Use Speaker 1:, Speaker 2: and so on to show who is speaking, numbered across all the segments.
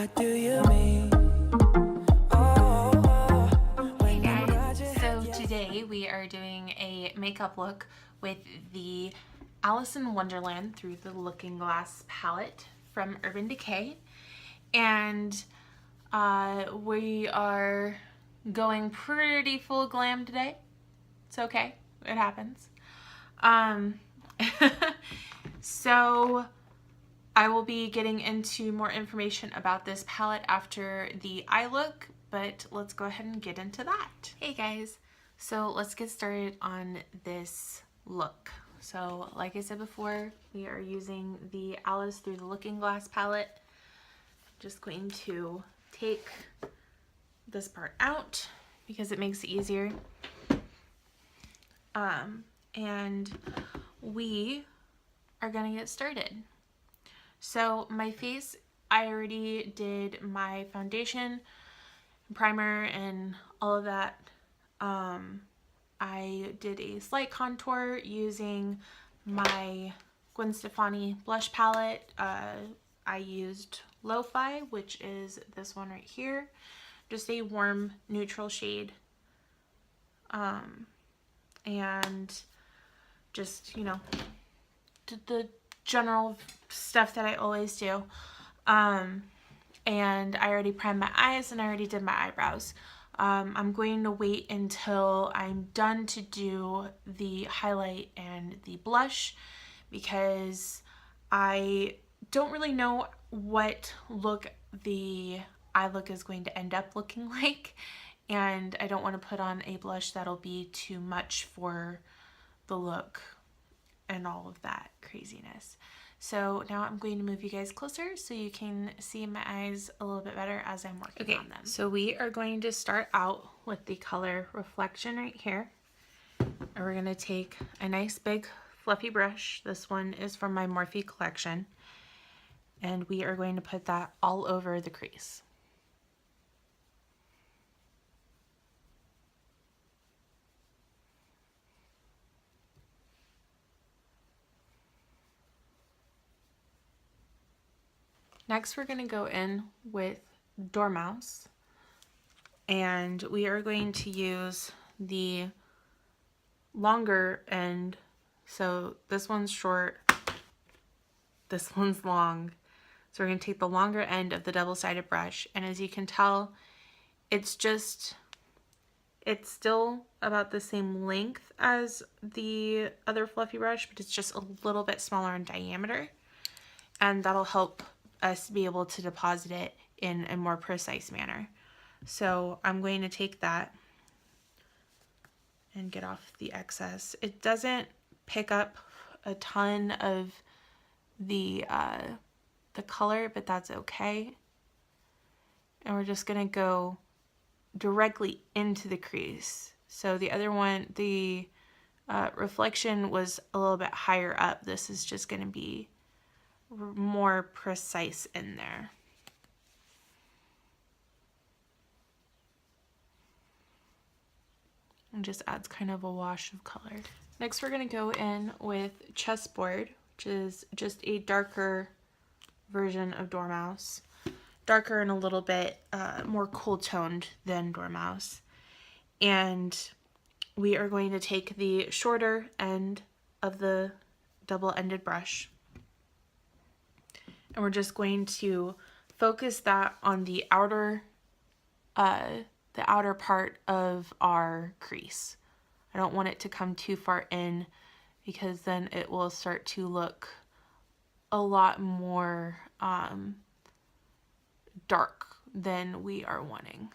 Speaker 1: What do you mean?
Speaker 2: Hey guys, so today we are doing a makeup look with the Alice in Wonderland Through the Looking Glass palette from Urban Decay, and we are going pretty full glam today. It's okay, it happens. So I will be getting into more information about this palette after the eye look, but let's go ahead and get into that. Hey guys, so let's get started on this look. So like I said before, we are using the Alice Through the Looking Glass palette. Just going to take this part out because it makes it easier. And we are gonna get started. So my face, I already did my foundation, primer, and all of that. I did a slight contour using my Gwen Stefani blush palette. I used Lo-Fi, which is this one right here. Just a warm neutral shade. And just, you know, the general stuff that I always do. And I already primed my eyes and I already did my eyebrows. I'm going to wait until I'm done to do the highlight and the blush because I don't really know what look the eye look is going to end up looking like, and I don't want to put on a blush that'll be too much for the look and all of that craziness. So now I'm going to move you guys closer so you can see my eyes a little bit better as I'm working on them. So we are going to start out with the color Reflection right here. And we're going to take a nice big fluffy brush. This one is from my Morphe collection. And we are going to put that all over the crease. Next, we're going to go in with Dormouse, and we are going to use the longer end. So this one's short, this one's long. So we're going to take the longer end of the double-sided brush, and as you can tell, it's still about the same length as the other fluffy brush, but it's just a little bit smaller in diameter, and that'll help us be able to deposit it in a more precise manner. So I'm going to take that and get off the excess. It doesn't pick up a ton of the color, but that's okay. And we're just gonna go directly into the crease. So the other one, the Reflection was a little bit higher up. This is just gonna be more precise in there. And just adds kind of a wash of color. Next we're going to go in with Chessboard, which is just a darker version of Dormouse. Darker and a little bit more cool toned than Dormouse. And we are going to take the shorter end of the double-ended brush, and we're just going to focus that on the outer part of our crease. I don't want it to come too far in because then it will start to look a lot more dark than we are wanting.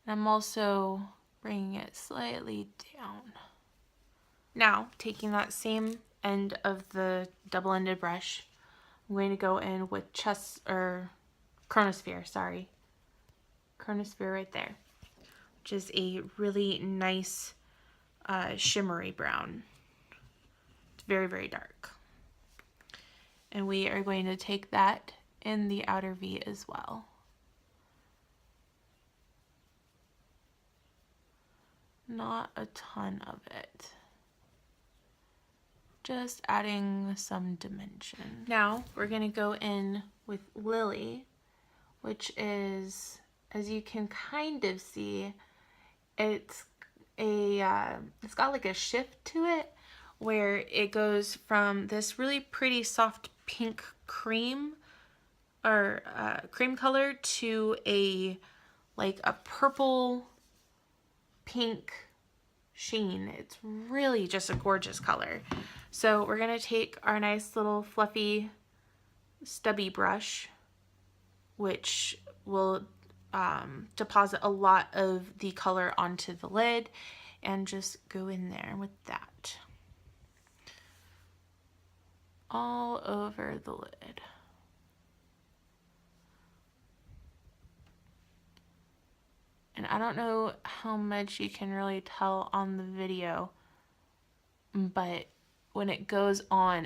Speaker 2: I'm also bringing it slightly down. Now, taking that same end of the double-ended brush, I'm going to go in with Chronosphere, sorry. Chronosphere right there, which is a really nice shimmery brown. It's very, very dark. And we are going to take that in the outer V as well. Not a ton of it. just adding some dimension. Now we're gonna go in with Lily, which is, as you can kind of see, it's got like a shift to it where it goes from this really pretty soft pink cream or cream color to like a purple pink sheen. It's really just a gorgeous color. So we're gonna take our nice little fluffy stubby brush, which will deposit a lot of the color onto the lid, and just go in there with that all over the lid. And I don't know how much you can really tell on the video, but when it goes on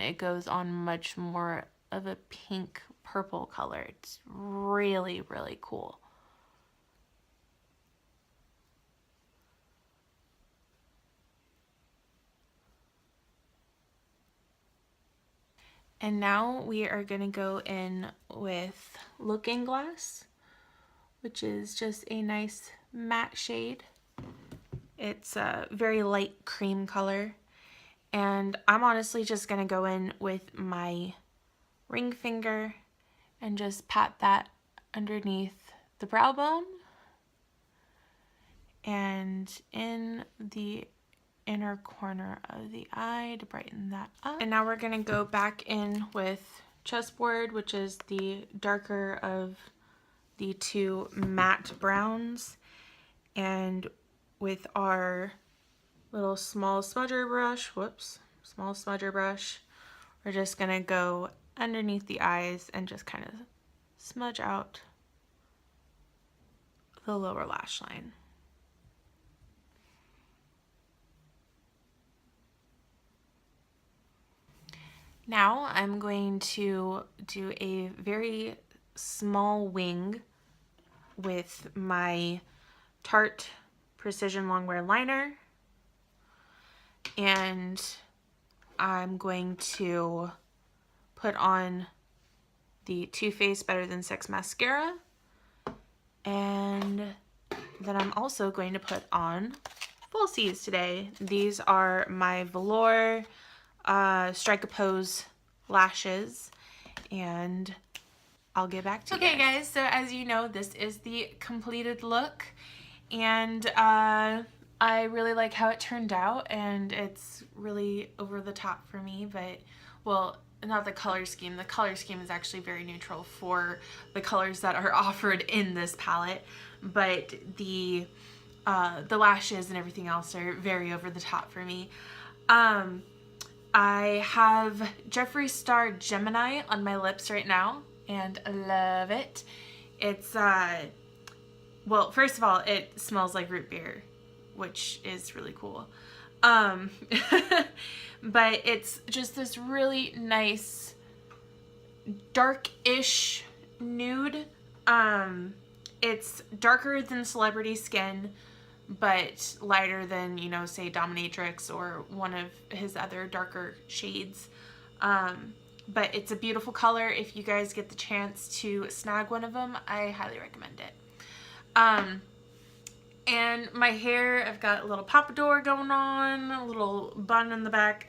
Speaker 2: much more of a pink purple color. It's really, really cool. And now we are going to go in with Looking Glass, which is just a nice matte shade. It's a very light cream color. And I'm honestly just going to go in with my ring finger and just pat that underneath the brow bone and in the inner corner of the eye to brighten that up. And now we're going to go back in with Chessboard, which is the darker of the two matte browns, and with our little small smudger brush, we're just going to go underneath the eyes and just kind of smudge out the lower lash line. Now I'm going to do a very small wing with my Tarte Precision Longwear liner, and I'm going to put on the Too Faced Better Than Sex mascara, and then I'm also going to put on falsies today. These are my velour Strike a Pose lashes, and I'll get back to you. Okay guys, so as you know, this is the completed look, and I really like how it turned out, and it's really over the top for me, but, well, not the color scheme. The color scheme is actually very neutral for the colors that are offered in this palette, but the lashes and everything else are very over the top for me. I have Jeffree Star Gemini on my lips right now, and I love it. It's, well, first of all, it smells like root beer, which is really cool. But it's just this really nice, dark-ish nude. It's darker than Celebrity Skin, but lighter than, you know, say Dominatrix or one of his other darker shades. But it's a beautiful color. If you guys get the chance to snag one of them, I highly recommend it. And my hair, I've got a little pompadour going on, a little bun in the back.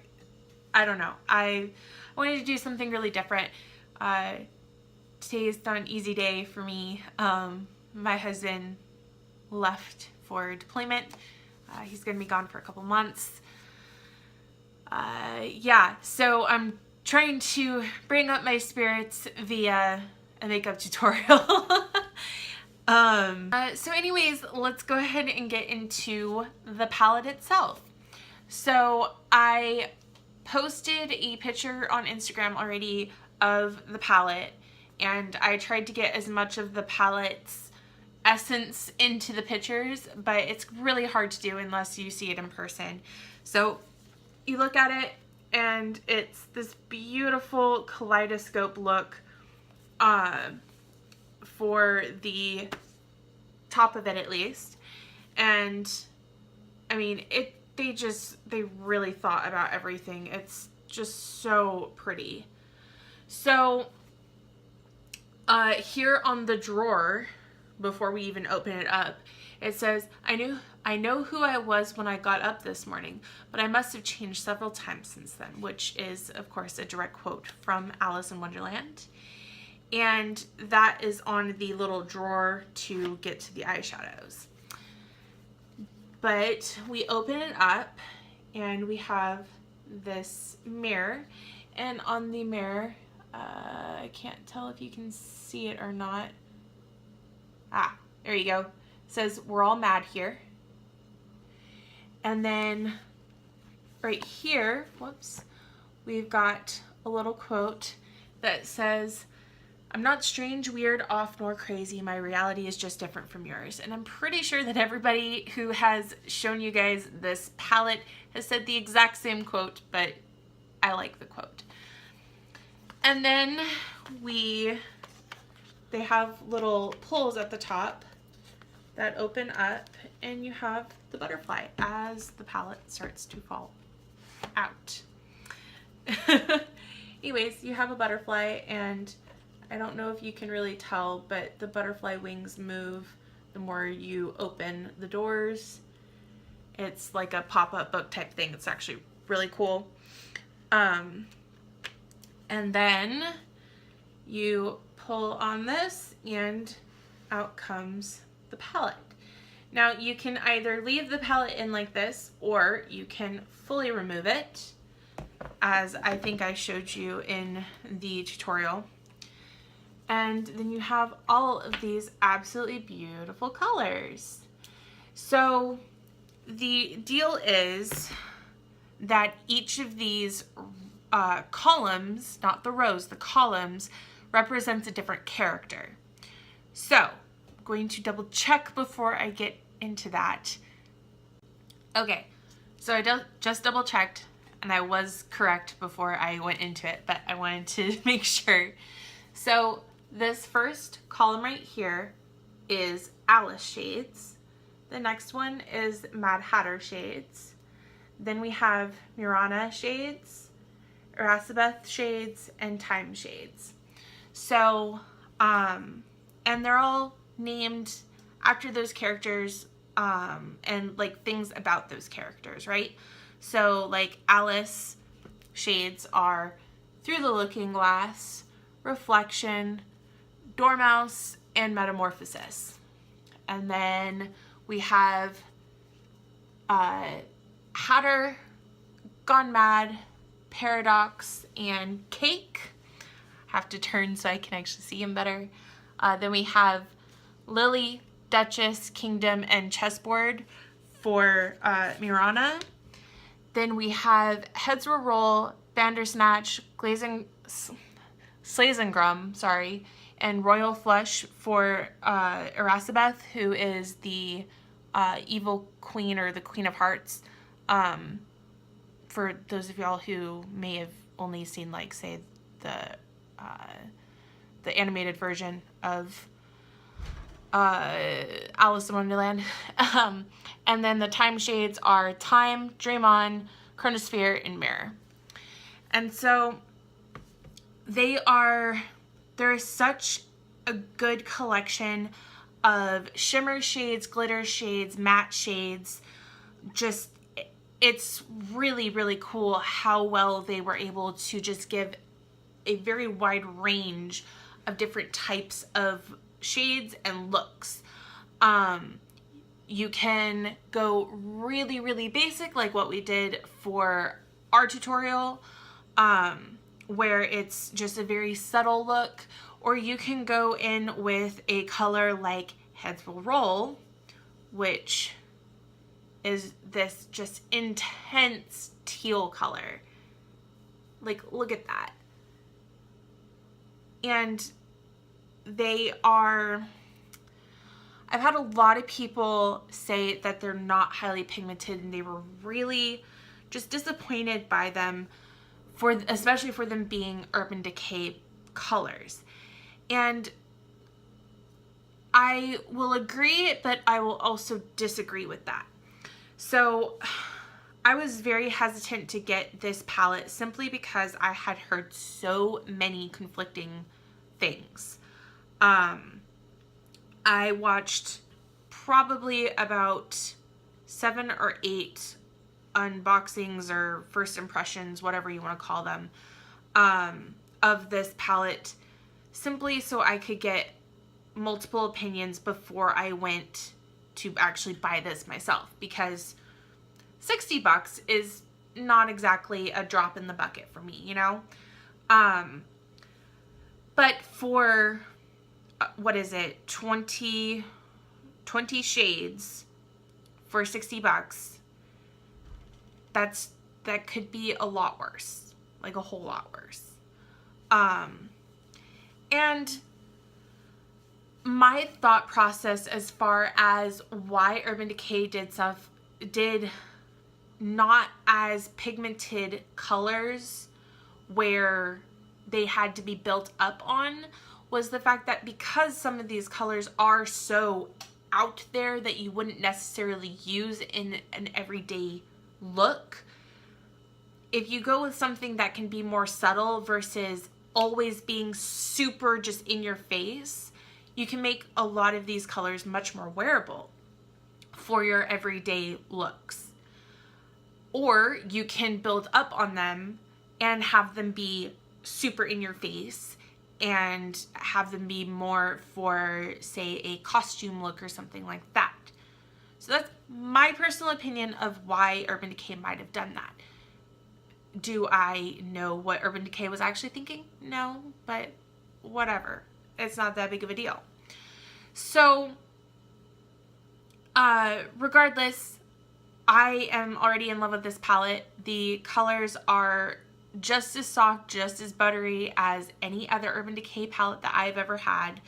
Speaker 2: I don't know. I wanted to do something really different. Today's not an easy day for me. My husband left for deployment. He's gonna be gone for a couple months. Yeah, so I'm trying to bring up my spirits via a makeup tutorial. So anyways, let's go ahead and get into the palette itself. So I posted a picture on Instagram already of the palette, and I tried to get as much of the palette's essence into the pictures, but it's really hard to do unless you see it in person. So you look at it and it's this beautiful kaleidoscope look for the top of it, at least. And I mean, they really thought about everything. It's just so pretty. So here on the drawer, before we even open it up, it says, I know who I was when I got up this morning, but I must have changed several times since then, which is, of course, a direct quote from Alice in Wonderland. And that is on the little drawer to get to the eyeshadows. But we open it up and we have this mirror, and on the mirror, I can't tell if you can see it or not. Ah, there you go. It says, we're all mad here. And then right here, whoops, we've got a little quote that says, I'm not strange, weird, off, nor crazy. My reality is just different from yours. And I'm pretty sure that everybody who has shown you guys this palette has said the exact same quote, but I like the quote. And then they have little pulls at the top that open up, and you have the butterfly as the palette starts to fall out. Anyways, you have a butterfly, and I don't know if you can really tell, but the butterfly wings move the more you open the doors. It's like a pop-up book type thing. It's actually really cool. And then you pull on this and out comes the palette. Now you can either leave the palette in like this, or you can fully remove it, as I think I showed you in the tutorial. And then you have all of these absolutely beautiful colors. So the deal is that each of these columns, not the rows, the columns, represents a different character. So I'm going to double check before I get into that. Okay, so I just double checked, and I was correct before I went into it, but I wanted to make sure. So this first column right here is Alice shades. The next one is Mad Hatter shades. Then we have Murana shades, Erasabeth shades, and Time shades. So, and they're all named after those characters, and like things about those characters, right? So like Alice shades are Through the Looking Glass, Reflection, Dormouse, and Metamorphosis. And then we have Hatter, Gone Mad, Paradox, and Cake. Have to turn so I can actually see him better. Then we have Lily, Duchess, Kingdom, and Chessboard for Murana. Then we have Heads Will Roll, Bandersnatch, Slazengrum, sorry, and Royal Flush for Erasabeth, who is the evil queen, or the Queen of Hearts. For those of y'all who may have only seen, like, say, the animated version of Alice in Wonderland. And then the time shades are Time, Dream On, Chronosphere, and Mirror. And so there is such a good collection of shimmer shades, glitter shades, matte shades. Just, it's really, really cool how well they were able to just give a very wide range of different types of shades and looks. You can go really, really basic, like what we did for our tutorial, where it's just a very subtle look, or you can go in with a color like Heads Will Roll, which is this just intense teal color. Like, look at that. And I've had a lot of people say that they're not highly pigmented, and they were really just disappointed by them, especially for them being Urban Decay colors. And I will agree, but I will also disagree with that. So I was very hesitant to get this palette simply because I had heard so many conflicting things. I watched probably about 7 or 8 unboxings or first impressions, whatever you want to call them, of this palette, simply so I could get multiple opinions before I went to actually buy this myself, because $60 is not exactly a drop in the bucket for me, you know? But for, what is it, 20 shades for $60, that could be a lot worse, like a whole lot worse. And my thought process as far as why Urban Decay did not as pigmented colors where they had to be built up on, was the fact that because some of these colors are so out there that you wouldn't necessarily use in an everyday look, if you go with something that can be more subtle versus always being super just in your face, you can make a lot of these colors much more wearable for your everyday looks. Or you can build up on them and have them be super in your face and have them be more for, say, a costume look or something like that. So that's my personal opinion of why Urban Decay might have done that. Do I know what Urban Decay was actually thinking? No, but whatever. It's not that big of a deal. So, regardless, I am already in love with this palette. The colors are just as soft, just as buttery as any other Urban Decay palette that I've ever had.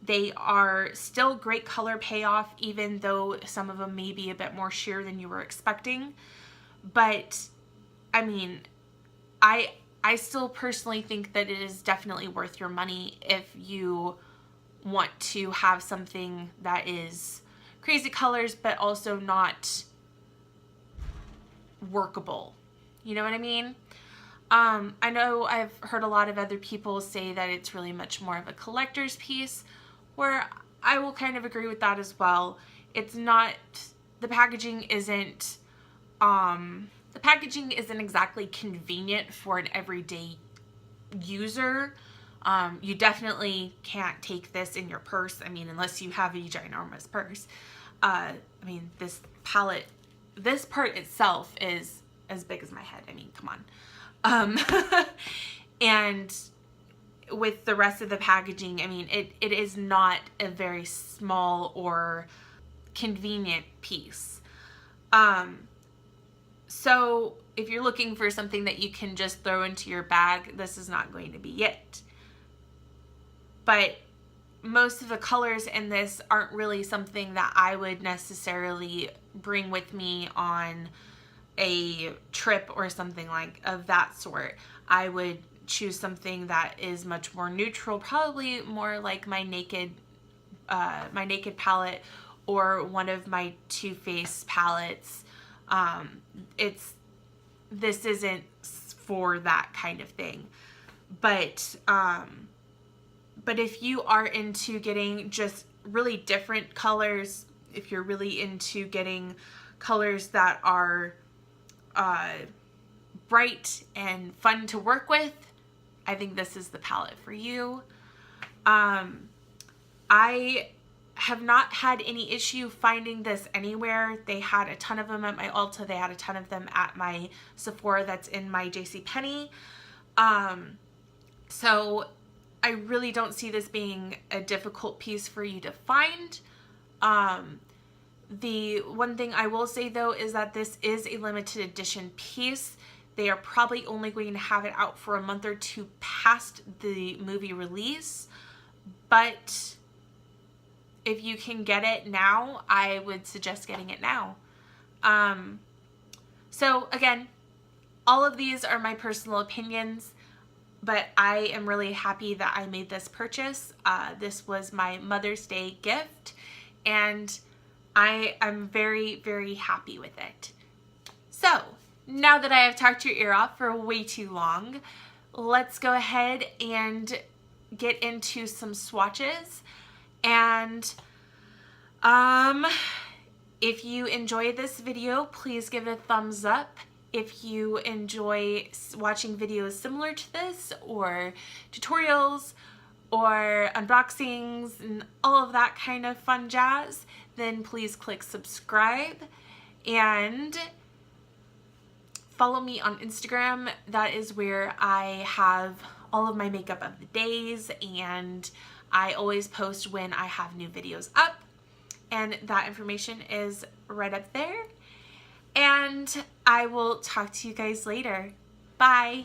Speaker 2: They are still great color payoff, even though some of them may be a bit more sheer than you were expecting. But, I mean, I still personally think that it is definitely worth your money if you want to have something that is crazy colors, but also not workable. You know what I mean? I know I've heard a lot of other people say that it's really much more of a collector's piece, where I will kind of agree with that as well. It's not, the packaging isn't exactly convenient for an everyday user. You definitely can't take this in your purse. I mean, unless you have a ginormous purse. I mean, this palette, this part itself is as big as my head. I mean, come on. And with the rest of the packaging, I mean, it is not a very small or convenient piece. So if you're looking for something that you can just throw into your bag, this is not going to be it. But most of the colors in this aren't really something that I would necessarily bring with me on a trip or something like of that sort. I would choose something that is much more neutral, probably more like my Naked palette or one of my Too Faced palettes. This isn't for that kind of thing. But if you are into getting just really different colors, if you're really into getting colors that are bright and fun to work with, I think this is the palette for you. I have not had any issue finding this anywhere. They had a ton of them at my Ulta. They had a ton of them at my Sephora that's in my JCPenney. So I really don't see this being a difficult piece for you to find. The one thing I will say though is that this is a limited edition piece. They are probably only going to have it out for a month or two past the movie release. But if you can get it now, I would suggest getting it now. So again, all of these are my personal opinions, but I am really happy that I made this purchase. This was my Mother's Day gift, and I'm very, very happy with it. So now that I have talked your ear off for way too long, let's go ahead and get into some swatches. And if you enjoy this video, please give it a thumbs up. If you enjoy watching videos similar to this, or tutorials, or unboxings, and all of that kind of fun jazz, then please click subscribe and follow me on Instagram. That is where I have all of my makeup of the days, and I always post when I have new videos up, and that information is right up there. And I will talk to you guys later. Bye.